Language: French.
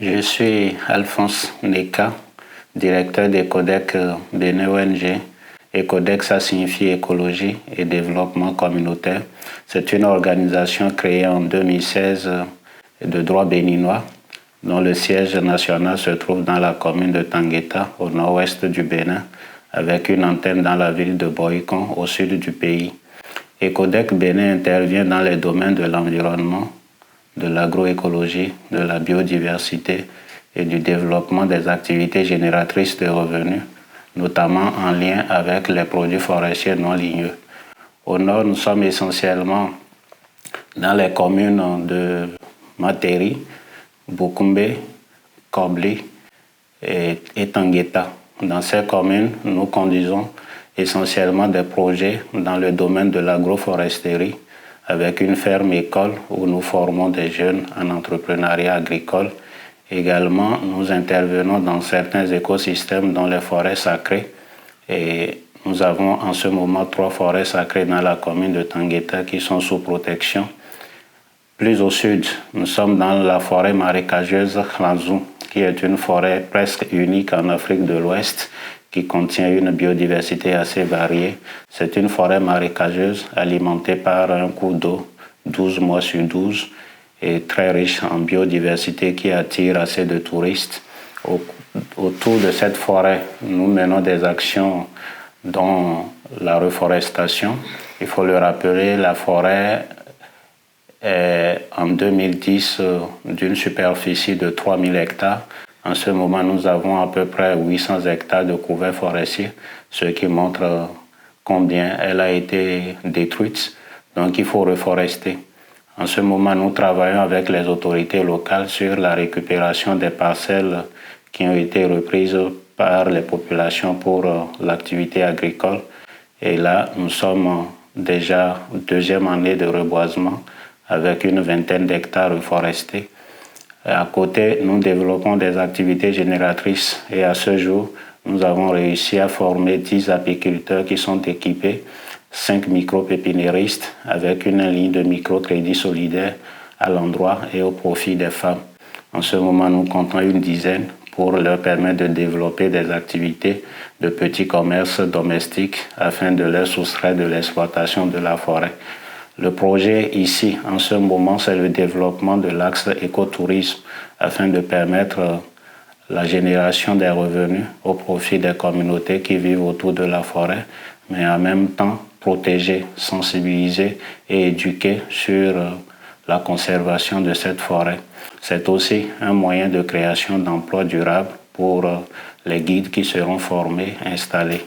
Je suis Alphonse Neka, directeur d'Ecodec Bénin ONG. Ecodec, ça signifie écologie et développement communautaire. C'est une organisation créée en 2016 de droit béninois, dont le siège national se trouve dans la commune de Tangueta, au nord-ouest du Bénin, avec une antenne dans la ville de Boïcon, au sud du pays. Ecodec Bénin intervient dans les domaines de l'environnement, de l'agroécologie, de la biodiversité et du développement des activités génératrices de revenus, notamment en lien avec les produits forestiers non ligneux. Au nord, nous sommes essentiellement dans les communes de Materi, Bukumbe, Kobli et Tangueta. Dans ces communes, nous conduisons essentiellement des projets dans le domaine de l'agroforesterie, avec une ferme-école où nous formons des jeunes en entrepreneuriat agricole. Également, nous intervenons dans certains écosystèmes, dont les forêts sacrées. Et nous avons en ce moment 3 forêts sacrées dans la commune de Tangueta qui sont sous protection. Plus au sud, nous sommes dans la forêt marécageuse Klanzou, qui est une forêt presque unique en Afrique de l'Ouest, qui contient une biodiversité assez variée. C'est une forêt marécageuse alimentée par un cours d'eau 12 mois sur 12 et très riche en biodiversité qui attire assez de touristes. Autour de cette forêt, nous menons des actions dont la reforestation. Il faut le rappeler, la forêt est en 2010 d'une superficie de 3000 hectares. En ce moment, nous avons à peu près 800 hectares de couverts forestiers, ce qui montre combien elle a été détruite. Donc, il faut reforester. En ce moment, nous travaillons avec les autorités locales sur la récupération des parcelles qui ont été reprises par les populations pour l'activité agricole. Et là, nous sommes déjà 2e année de reboisement avec une vingtaine d'hectares reforestés. À côté, nous développons des activités génératrices et à ce jour, nous avons réussi à former 10 apiculteurs qui sont équipés, 5 micro-pépiniéristes avec une ligne de microcrédit solidaire à l'endroit et au profit des femmes. En ce moment, nous comptons une dizaine pour leur permettre de développer des activités de petits commerces domestiques afin de leur soustraire de l'exploitation de la forêt. Le projet ici, en ce moment, c'est le développement de l'axe écotourisme afin de permettre la génération des revenus au profit des communautés qui vivent autour de la forêt, mais en même temps protéger, sensibiliser et éduquer sur la conservation de cette forêt. C'est aussi un moyen de création d'emplois durables pour les guides qui seront formés, installés.